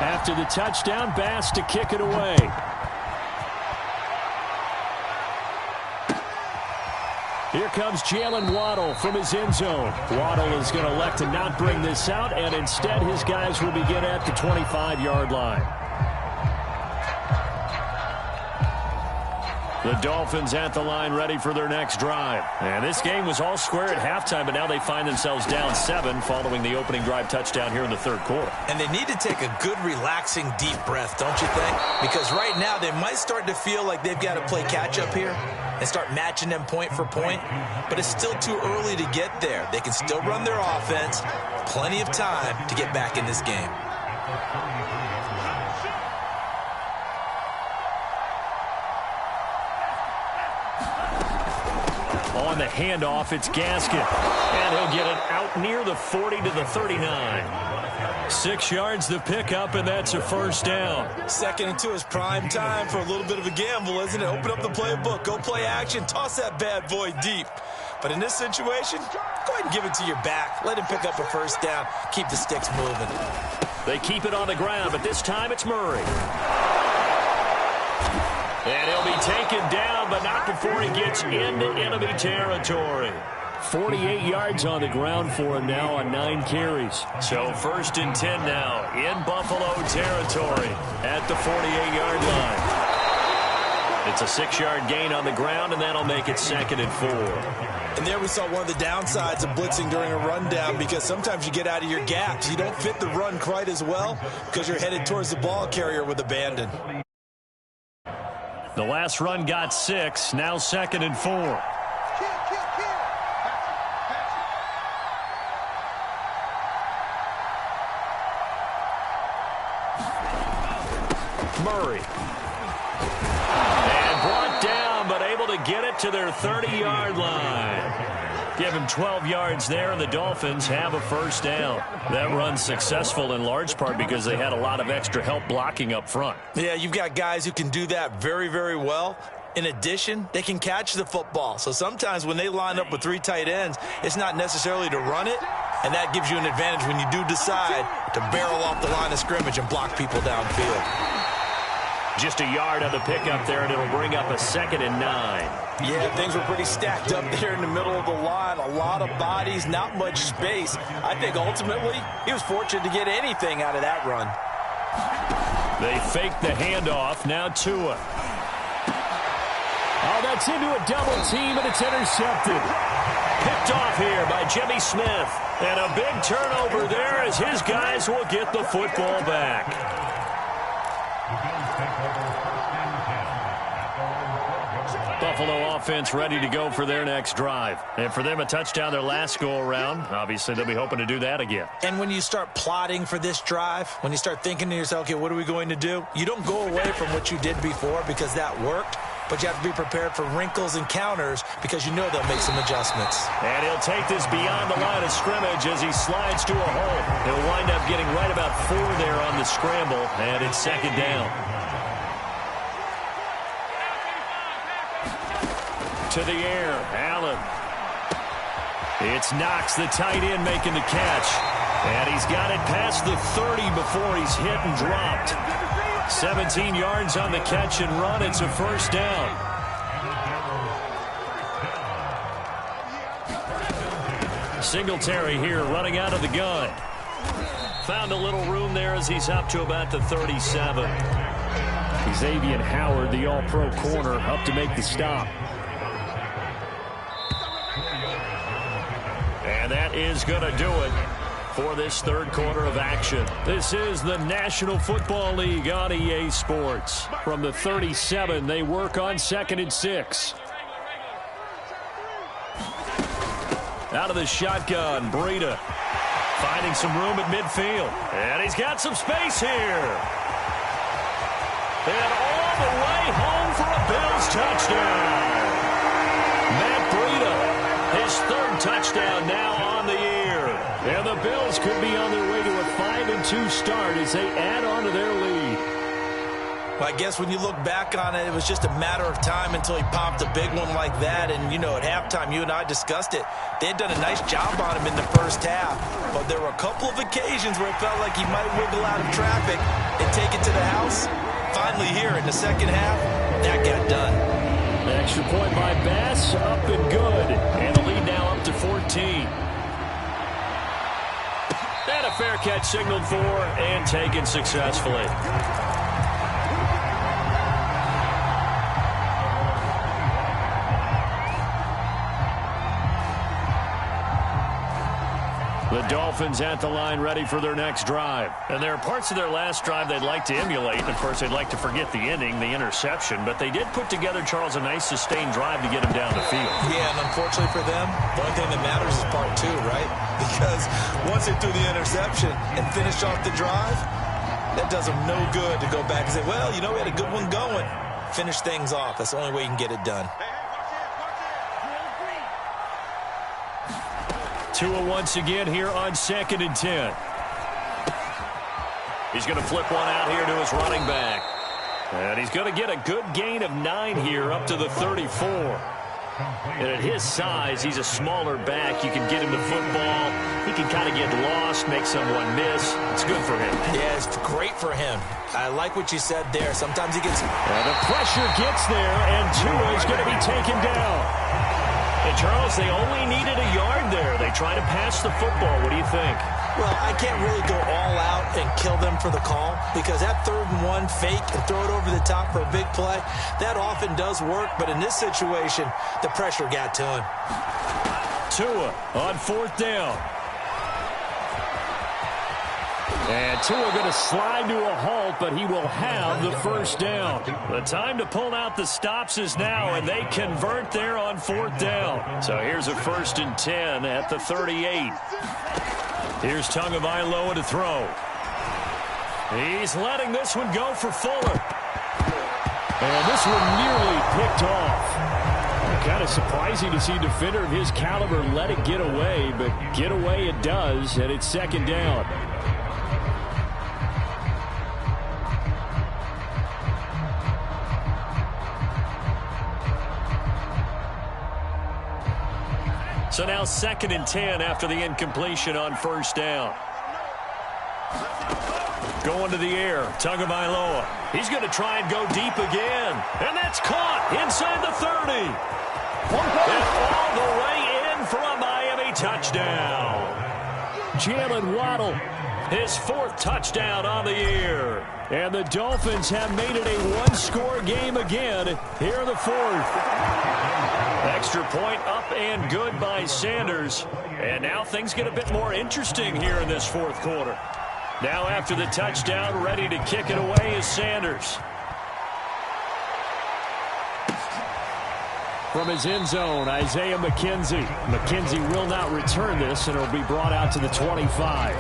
After the touchdown, Bass to kick it away. Here comes Jalen Waddle from his end zone. Waddle is going to elect to not bring this out, and instead his guys will begin at the 25-yard line. The Dolphins at the line ready for their next drive. And this game was all square at halftime, but now they find themselves down 7 following the opening drive touchdown here in the third quarter. And they need to take a good, relaxing, deep breath, don't you think? Because right now they might start to feel like they've got to play catch-up here and start matching them point for point. But it's still too early to get there. They can still run their offense. Plenty of time to get back in this game. On the handoff, it's Gaskin. And he'll get it out near the 40 to the 39. 6 yards the pickup, and that's a first down. Second and 2 is prime time for a little bit of a gamble, isn't it? Open up the playbook, go play action, toss that bad boy deep. But in this situation, go ahead and give it to your back. Let him pick up a first down. Keep the sticks moving. They keep it on the ground, but this time it's Murray. And he'll be taken down, but not before he gets into enemy territory. 48 yards on the ground for him now on 9 carries. So 1st and 10 now in Buffalo territory at the 48-yard line. It's a 6-yard gain on the ground, and that'll make it 2nd and 4. And there we saw one of the downsides of blitzing during a rundown, because sometimes you get out of your gaps. You don't fit the run quite as well because you're headed towards the ball carrier with abandon. The last run got 6, now 2nd and 4. Murray. And brought down, but able to get it to their 30-yard line. Give him 12 yards there, and the Dolphins have a first down. That run's successful in large part because they had a lot of extra help blocking up front. Yeah, you've got guys who can do that very, very well. In addition, they can catch the football. So sometimes when they line up with 3 tight ends, it's not necessarily to run it, and that gives you an advantage when you do decide to barrel off the line of scrimmage and block people downfield. Just a yard on the pickup there, and it'll bring up a 2nd and 9. Yeah, things were pretty stacked up there in the middle of the line. A lot of bodies, not much space. I think ultimately he was fortunate to get anything out of that run. They fake the handoff. Now Tua. Oh, that's into a double team, and it's intercepted. Picked off here by Jimmy Smith. And a big turnover there as his guys will get the football back. Buffalo offense ready to go for their next drive. And for them, a touchdown their last go-around. Obviously, they'll be hoping to do that again. And when you start plotting for this drive, when you start thinking to yourself, okay, what are we going to do? You don't go away from what you did before because that worked, but you have to be prepared for wrinkles and counters because you know they'll make some adjustments. And he'll take this beyond the line of scrimmage as he slides to a hole. He'll wind up getting right about 4 there on the scramble, and it's 2nd down. To the air, Allen. It's Knox, the tight end, making the catch. And he's got it past the 30 before he's hit and dropped. 17 yards on the catch and run. It's a first down. Singletary here running out of the gun. Found a little room there as he's up to about the 37. Xavier Howard, the all-pro corner, up to make the stop. And that is going to do it for this third quarter of action. This is the National Football League on EA Sports. From the 37, they work on 2nd and 6. Out of the shotgun, Breida finding some room at midfield. And he's got some space here. And all the way home for a Bills touchdown. Matt Breida, his 3rd touchdown now on the year. And the Bills could be on their way to a 5-2 start as they add on to their lead. Well, I guess when you look back on it, it was just a matter of time until he popped a big one like that. And, you know, at halftime, you and I discussed it. They had done a nice job on him in the first half. But there were a couple of occasions where it felt like he might wiggle out of traffic and take it to the house. Finally here in the second half, that got done. An extra point by Bass, up and good. And the lead now up to 14. And a fair catch signaled for and taken successfully. The Dolphins at the line ready for their next drive. And there are parts of their last drive they'd like to emulate. And of course, they'd like to forget the inning, the interception. But they did put together, Charles, a nice sustained drive to get him down the field. Yeah, and unfortunately for them, the only thing that matters is part two, right? Because once they threw the interception and finished off the drive, that does them no good to go back and say, well, you know, we had a good one going. Finish things off. That's the only way you can get it done. Tua once again here on 2nd and 10. He's going to flip one out here to his running back. And he's going to get a good gain of 9 here up to the 34. And at his size, he's a smaller back. You can get him the football. He can kind of get lost, make someone miss. It's good for him. Yeah, it's great for him. I like what you said there. Sometimes he gets... And the pressure gets there, and Tua is going to be taken down. And Charles, they only needed a yard there. They try to pass the football. What do you think? Well, I can't really go all out and kill them for the call because that 3rd and 1 fake and throw it over the top for a big play, that often does work. But in this situation, the pressure got to him. Tua on 4th down. And Tua going to slide to a halt, but he will have the 1st down. The time to pull out the stops is now, and they convert there on 4th down. So here's a 1st and 10 at the 38. Here's Tagovailoa to throw. He's letting this one go for Fuller. And this one nearly picked off. Kind of surprising to see a defender of his caliber let it get away, but get away it does, and it's 2nd down. So now 2nd and 10 after the incompletion on 1st down. Going to the air, Tagovailoa. He's going to try and go deep again. And that's caught inside the 30. And all the way in for a Miami touchdown. Jalen Waddle, his 4th touchdown on the year. And the Dolphins have made it a 1-score game again here in the 4th. Extra point up and good by Sanders. And now things get a bit more interesting here in this 4th quarter. Now after the touchdown, ready to kick it away is Sanders. From his end zone, Isaiah McKenzie. McKenzie will not return this, and it will be brought out to the 25.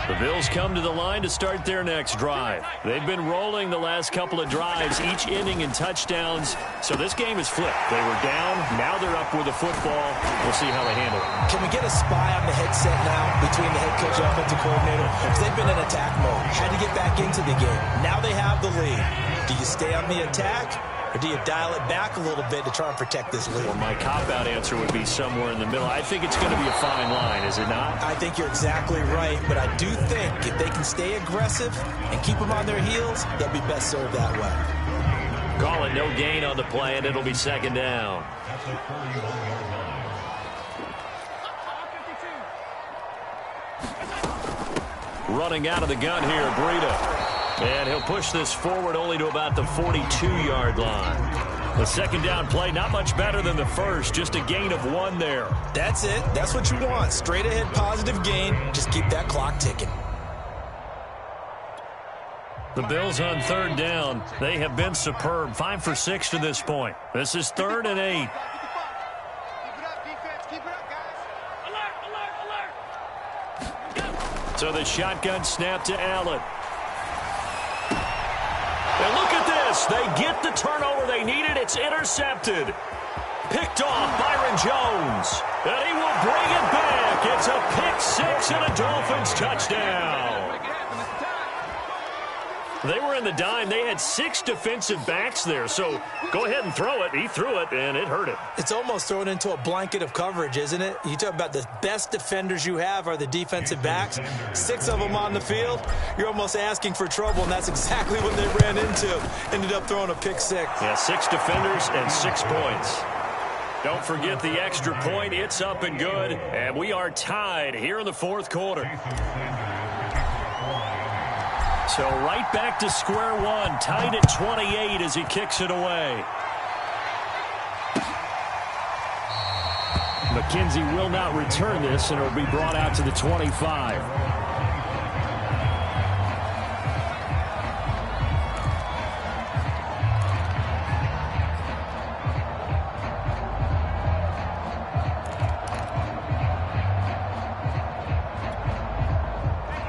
The Bills come to the line to start their next drive. They've been rolling the last couple of drives, each inning in touchdowns. So this game is flipped. They were down. Now they're up with the football. We'll see how they handle it. Can we get a spy on the headset now between the head coach and offensive coordinator? Because they've been in attack mode. Had to get back into the game. Now they have the lead. Do you stay on the attack? Or do you dial it back a little bit to try and protect this lead? Well, my cop-out answer would be somewhere in the middle. I think it's going to be a fine line, is it not? I think you're exactly right, but I do think if they can stay aggressive and keep them on their heels, they'll be best served that way. Call it no gain on the play, and it'll be 2nd down. Running out of the gun here, Breida. And he'll push this forward only to about the 42-yard line. The 2nd down play, not much better than the first, just a gain of 1 there. That's it. That's what you want. Straight ahead positive gain. Just keep that clock ticking. The Bills on 3rd down. They have been superb. 5 for 6 to this point. This is 3rd and 8. So the shotgun snap to Allen. And look at this. They get the turnover they needed. It's intercepted. Picked off Byron Jones. And he will bring it back. It's a pick 6 and a Dolphins touchdown. They were in the dime. They had 6 defensive backs there. So go ahead and throw it. He threw it, and it hurt him. It's almost thrown into a blanket of coverage, isn't it? You talk about the best defenders you have are the defensive backs. 6 of them on the field. You're almost asking for trouble, and that's exactly what they ran into. Ended up throwing a pick 6. Yeah, 6 defenders and 6 points. Don't forget the extra point. It's up and good, and we are tied here in the fourth quarter. So right back to square one, tied at 28 as he kicks it away. McKenzie will not return this, and it will be brought out to the 25.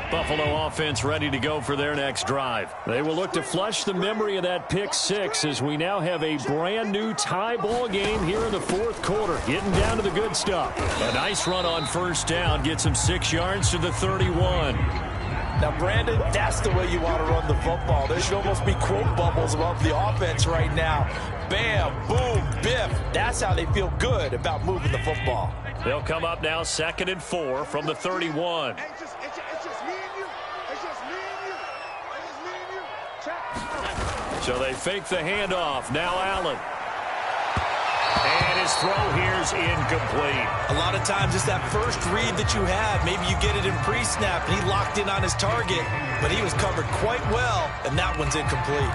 Buffalo offense ready to go for their next drive. They will look to flush the memory of that pick 6 as we now have a brand new tie ball game here in the fourth quarter. Getting down to the good stuff. A nice run on first down gets him 6 yards to the 31. Now, Brandon, that's the way you want to run the football. There should almost be quote bubbles above the offense right now. Bam, boom, biff. That's how they feel good about moving the football. They'll come up now 2nd and 4 from the 31. So they fake the handoff. Now Allen. And his throw here's incomplete. A lot of times it's that first read that you have. Maybe you get it in pre-snap, and he locked in on his target, but he was covered quite well, and that one's incomplete.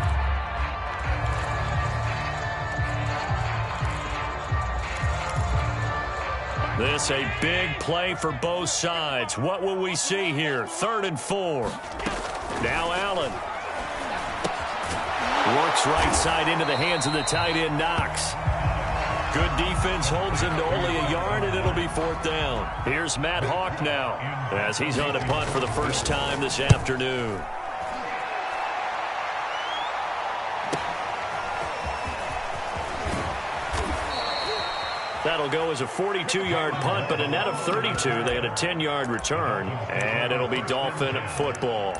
This a big play for both sides. What will we see here? 3rd and 4. Now Allen. Works right side into the hands of the tight end, Knox. Good defense holds him to only a yard, and it'll be 4th down. Here's Matt Hawk now as he's on a punt for the first time this afternoon. That'll go as a 42-yard punt, but a net of 32. They had a 10-yard return, and it'll be Dolphin football.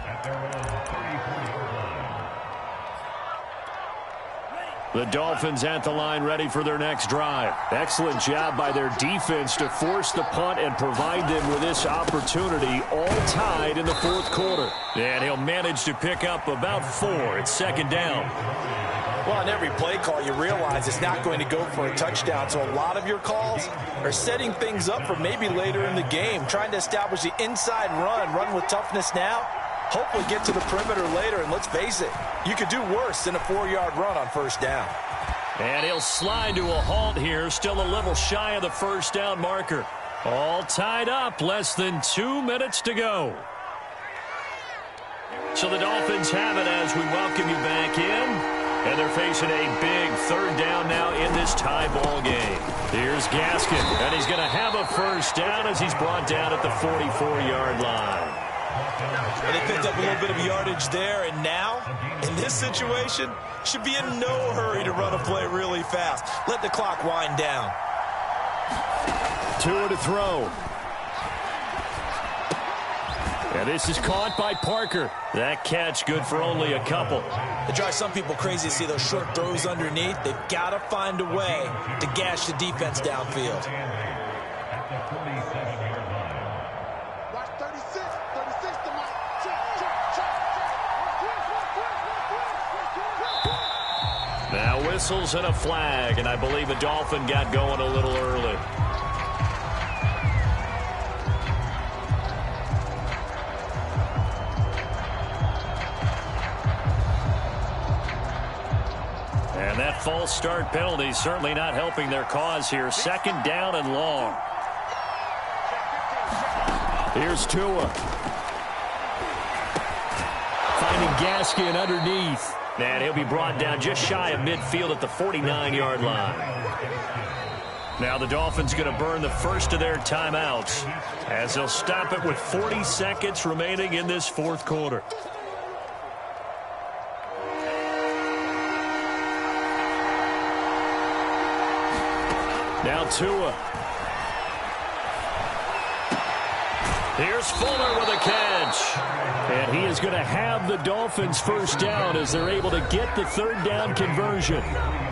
The Dolphins at the line ready for their next drive. Excellent job by their defense to force the punt and provide them with this opportunity, all tied in the fourth quarter. And he'll manage to pick up about 4. It's 2nd down. Well, on every play call, you realize it's not going to go for a touchdown. So a lot of your calls are setting things up for maybe later in the game, trying to establish the inside run with toughness now. Hopefully get to the perimeter later, and let's face it, you could do worse than a 4-yard run on first down. And he'll slide to a halt here, still a little shy of the first down marker. All tied up, less than 2 minutes to go. So the Dolphins have it as we welcome you back in. And they're facing a big 3rd down now in this tie ball game. Here's Gaskin, and he's going to have a first down as he's brought down at the 44-yard line. Well, they picked up a little bit of yardage there, and now, in this situation, should be in no hurry to run a play really fast. Let the clock wind down. Tua to throw. And this is caught by Parker. That catch good for only a couple. It drives some people crazy to see those short throws underneath. They've got to find a way to gash the defense downfield. Now whistles and a flag, and I believe a Dolphin got going a little early. And that false start penalty certainly not helping their cause here. 2nd down and long. Here's Tua. Finding Gaskin underneath. And he'll be brought down just shy of midfield at the 49-yard line. Now the Dolphins going to burn the first of their timeouts as they'll stop it with 40 seconds remaining in this fourth quarter. Now Tua. Here's Fuller with a catch. And he is going to have the Dolphins first down as they're able to get the third down conversion.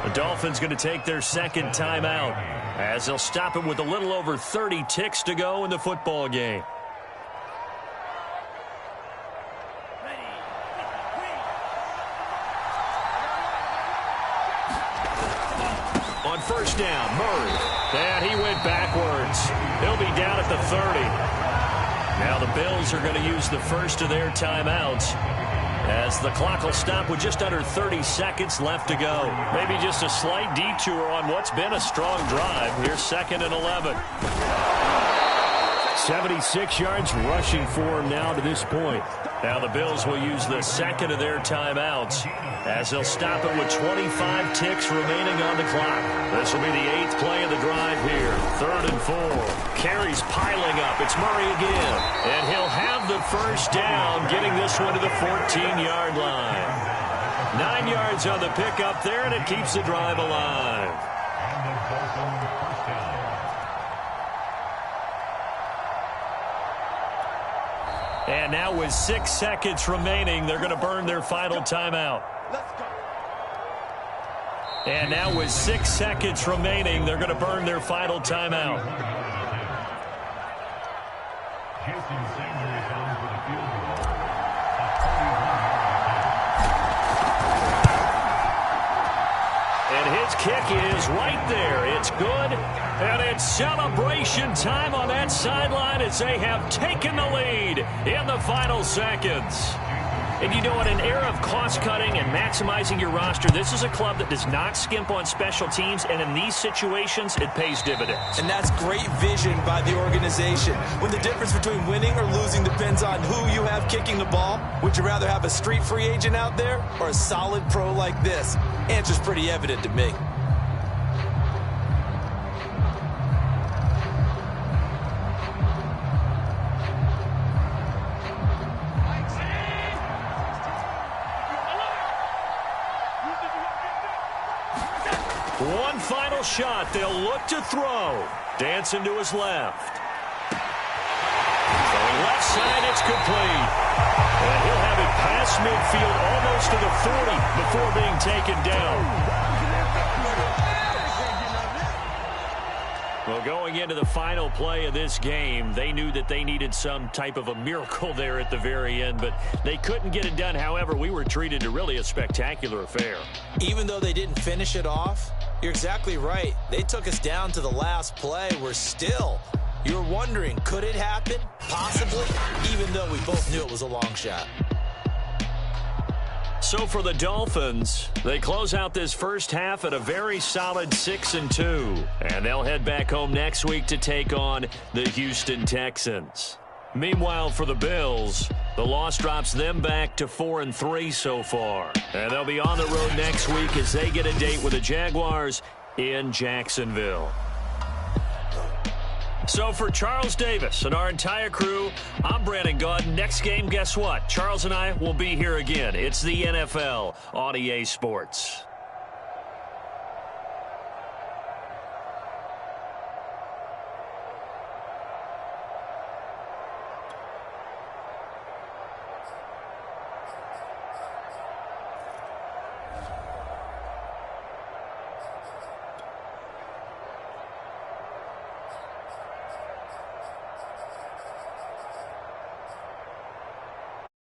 The Dolphins going to take their second timeout as they'll stop it with a little over 30 ticks to go in the football game. On first down, Murray. And he went backwards. He'll be down at the 30. Now the Bills are going to use the first of their timeouts as the clock will stop with just under 30 seconds left to go. Maybe just a slight detour on what's been a strong drive. Here's 2nd and 11. 76 yards rushing for him now to this point. Now the Bills will use the second of their timeouts as they'll stop it with 25 ticks remaining on the clock. This will be the 8th play of the drive here. 3rd and 4. Carries piling up. It's Murray again. And he'll have the first down, getting this one to the 14-yard line. 9 yards on the pickup there, and it keeps the drive alive. And now with 6 seconds remaining, they're going to burn their final timeout. And now with 6 seconds remaining, they're going to burn their final timeout. And his kick is right there. It's good. And it's celebration time on that sideline as they have taken the lead in the final seconds. And you know, in an era of cost-cutting and maximizing your roster, this is a club that does not skimp on special teams, and in these situations, it pays dividends. And that's great vision by the organization. When the difference between winning or losing depends on who you have kicking the ball, would you rather have a street free agent out there or a solid pro like this? Answer's pretty evident to me. One final shot. They'll look to throw. Dancing to his left. From the left side, it's complete. And he'll have it past midfield almost to the 40 before being taken down. Well, going into the final play of this game, they knew that they needed some type of a miracle there at the very end, but they couldn't get it done. However, we were treated to really a spectacular affair. Even though they didn't finish it off, you're exactly right. They took us down to the last play. You're wondering, could it happen? Possibly, even though we both knew it was a long shot. So for the Dolphins, they close out this first half at a very solid 6-2. And they'll head back home next week to take on the Houston Texans. Meanwhile, for the Bills, the loss drops them back to 4-3 so far. And they'll be on the road next week as they get a date with the Jaguars in Jacksonville. So for Charles Davis and our entire crew, I'm Brandon Gaudin. Next game, guess what? Charles and I will be here again. It's the NFL on EA Sports.